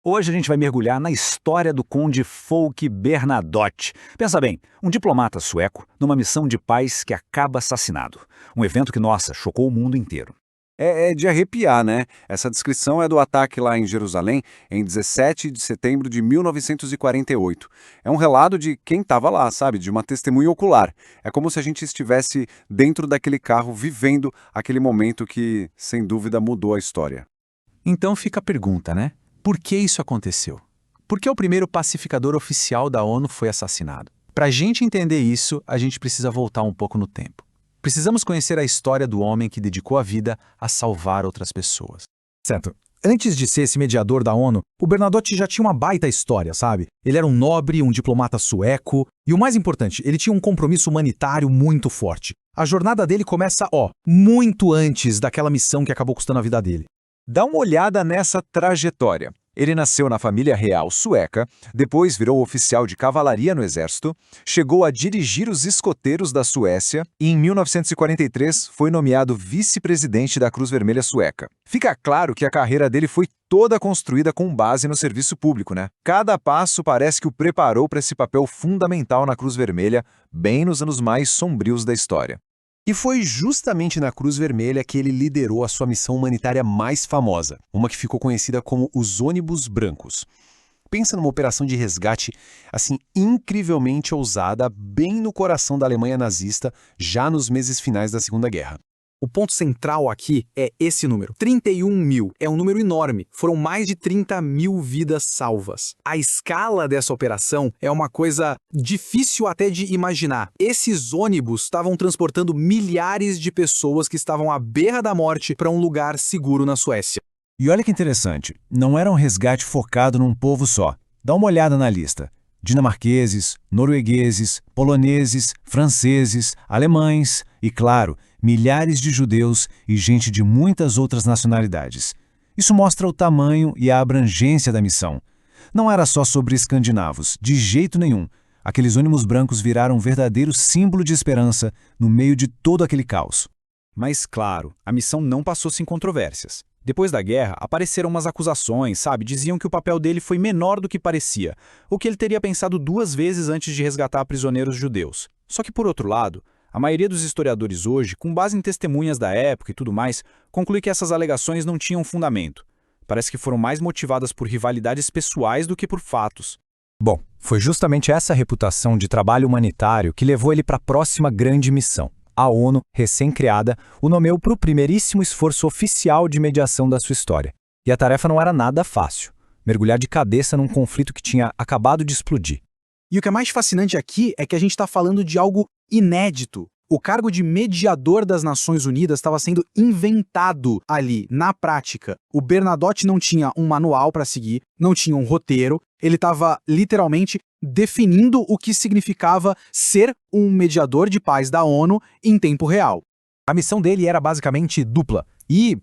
Hoje a gente vai mergulhar na história do conde Folke Bernadotte. Pensa bem, um diplomata sueco numa missão de paz que acaba assassinado. Um evento que, nossa, chocou o mundo inteiro. É de arrepiar, né? Essa descrição é do ataque lá em Jerusalém, em 17 de setembro de 1948. É um relato de quem estava lá, sabe? De uma testemunha ocular. É como se a gente estivesse dentro daquele carro, vivendo aquele momento que, sem dúvida, mudou a história. Então fica a pergunta, né? Por que isso aconteceu? Por que o primeiro pacificador oficial da ONU foi assassinado? Para a gente entender isso, a gente precisa voltar um pouco no tempo. Precisamos conhecer a história do homem que dedicou a vida a salvar outras pessoas. Certo. Antes de ser esse mediador da ONU, o Bernadotte já tinha uma baita história, sabe? Ele era um nobre, um diplomata sueco, e o mais importante, ele tinha um compromisso humanitário muito forte. A jornada dele começa, muito antes daquela missão que acabou custando a vida dele. Dá uma olhada nessa trajetória. Ele nasceu na família real sueca, depois virou oficial de cavalaria no exército, chegou a dirigir os escoteiros da Suécia e, em 1943, foi nomeado vice-presidente da Cruz Vermelha Sueca. Fica claro que a carreira dele foi toda construída com base no serviço público, né? Cada passo parece que o preparou para esse papel fundamental na Cruz Vermelha, bem nos anos mais sombrios da história. E foi justamente na Cruz Vermelha que ele liderou a sua missão humanitária mais famosa, uma que ficou conhecida como os ônibus brancos. Pensa numa operação de resgate, assim, incrivelmente ousada, bem no coração da Alemanha nazista, já nos meses finais da Segunda Guerra. O ponto central aqui é esse número. 31 mil. É um número enorme. Foram mais de 30 mil vidas salvas. A escala dessa operação é uma coisa difícil até de imaginar. Esses ônibus estavam transportando milhares de pessoas que estavam à beira da morte para um lugar seguro na Suécia. E olha que interessante, não era um resgate focado num povo só. Dá uma olhada na lista. Dinamarqueses, noruegueses, poloneses, franceses, alemães e, claro, milhares de judeus e gente de muitas outras nacionalidades. Isso mostra o tamanho e a abrangência da missão. Não era só sobre escandinavos, de jeito nenhum. Aqueles ônibus brancos viraram um verdadeiro símbolo de esperança no meio de todo aquele caos. Mas, claro, a missão não passou sem controvérsias. Depois da guerra, apareceram umas acusações, sabe? Diziam que o papel dele foi menor do que parecia, ou que ele teria pensado 2 vezes antes de resgatar prisioneiros judeus. Só que, por outro lado, a maioria dos historiadores hoje, com base em testemunhas da época e tudo mais, conclui que essas alegações não tinham fundamento. Parece que foram mais motivadas por rivalidades pessoais do que por fatos. Bom, foi justamente essa reputação de trabalho humanitário que levou ele para a próxima grande missão. A ONU, recém-criada, o nomeou para o primeiríssimo esforço oficial de mediação da sua história. E a tarefa não era nada fácil. Mergulhar de cabeça num conflito que tinha acabado de explodir. E o que é mais fascinante aqui é que a gente está falando de algo inédito. O cargo de mediador das Nações Unidas estava sendo inventado ali, na prática. O Bernadotte não tinha um manual para seguir, não tinha um roteiro, ele estava literalmente definindo o que significava ser um mediador de paz da ONU em tempo real. A missão dele era basicamente dupla e,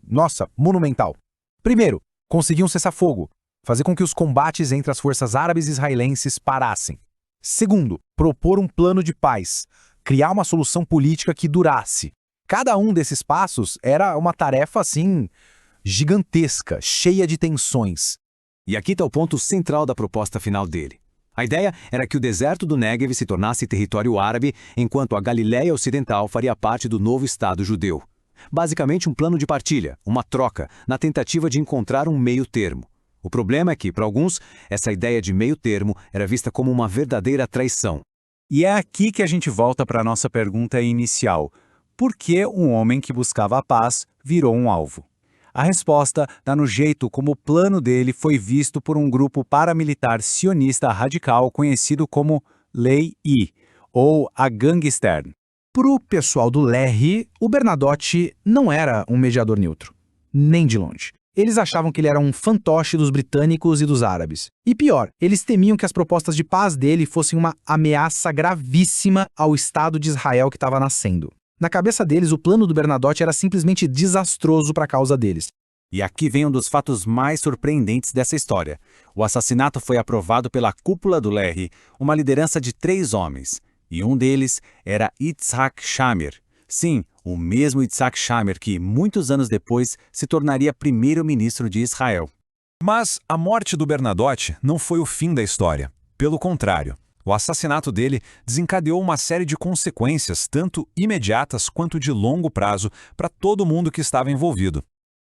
monumental. Primeiro, conseguir um cessar-fogo, fazer com que os combates entre as forças árabes e israelenses parassem. Segundo, propor um plano de paz, criar uma solução política que durasse. Cada um desses passos era uma tarefa, gigantesca, cheia de tensões. E aqui está o ponto central da proposta final dele. A ideia era que o deserto do Negev se tornasse território árabe, enquanto a Galiléia Ocidental faria parte do novo Estado judeu. Basicamente um plano de partilha, uma troca, na tentativa de encontrar um meio termo. O problema é que, para alguns, essa ideia de meio termo era vista como uma verdadeira traição. E é aqui que a gente volta para a nossa pergunta inicial. Por que um homem que buscava a paz virou um alvo? A resposta está no jeito como o plano dele foi visto por um grupo paramilitar sionista radical conhecido como Lei I, ou a Gangstern. Para o pessoal do LERI, o Bernadotte não era um mediador neutro, nem de longe. Eles achavam que ele era um fantoche dos britânicos e dos árabes. E pior, eles temiam que as propostas de paz dele fossem uma ameaça gravíssima ao Estado de Israel que estava nascendo. Na cabeça deles, o plano do Bernadotte era simplesmente desastroso para a causa deles. E aqui vem um dos fatos mais surpreendentes dessa história. O assassinato foi aprovado pela cúpula do LERI, uma liderança de 3 homens. E um deles era Yitzhak Shamir. Sim, o mesmo Yitzhak Shamir que, muitos anos depois, se tornaria primeiro-ministro de Israel. Mas a morte do Bernadotte não foi o fim da história. Pelo contrário, o assassinato dele desencadeou uma série de consequências, tanto imediatas quanto de longo prazo, para todo mundo que estava envolvido.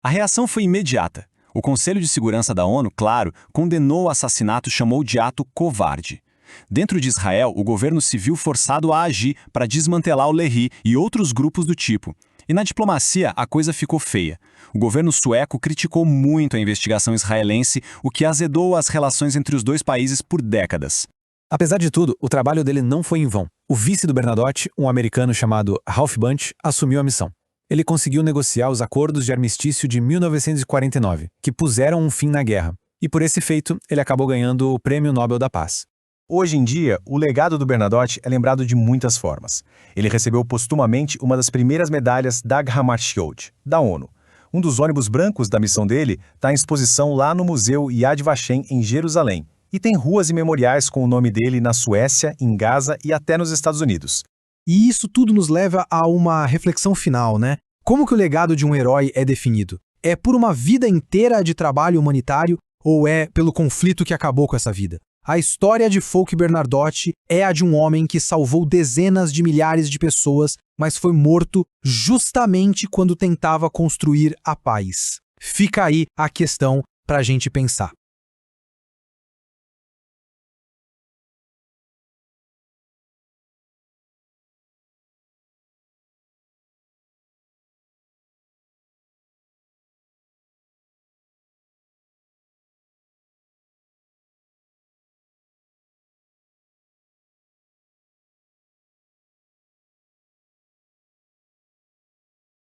A reação foi imediata. O Conselho de Segurança da ONU, claro, condenou o assassinato e chamou de ato covarde. Dentro de Israel, o governo se viu forçado a agir para desmantelar o Lehi e outros grupos do tipo. E na diplomacia, a coisa ficou feia. O governo sueco criticou muito a investigação israelense, o que azedou as relações entre os dois países por décadas. Apesar de tudo, o trabalho dele não foi em vão. O vice do Bernadotte, um americano chamado Ralph Bunche, assumiu a missão. Ele conseguiu negociar os acordos de armistício de 1949, que puseram um fim na guerra. E por esse feito, ele acabou ganhando o Prêmio Nobel da Paz. Hoje em dia, o legado do Bernadotte é lembrado de muitas formas. Ele recebeu postumamente uma das primeiras medalhas Dag Hammarskjöld, da ONU. Um dos ônibus brancos da missão dele está em exposição lá no Museu Yad Vashem, em Jerusalém. E tem ruas e memoriais com o nome dele na Suécia, em Gaza e até nos Estados Unidos. E isso tudo nos leva a uma reflexão final, né? Como que o legado de um herói é definido? É por uma vida inteira de trabalho humanitário ou é pelo conflito que acabou com essa vida? A história de Folke Bernadotte é a de um homem que salvou dezenas de milhares de pessoas, mas foi morto justamente quando tentava construir a paz. Fica aí a questão para a gente pensar.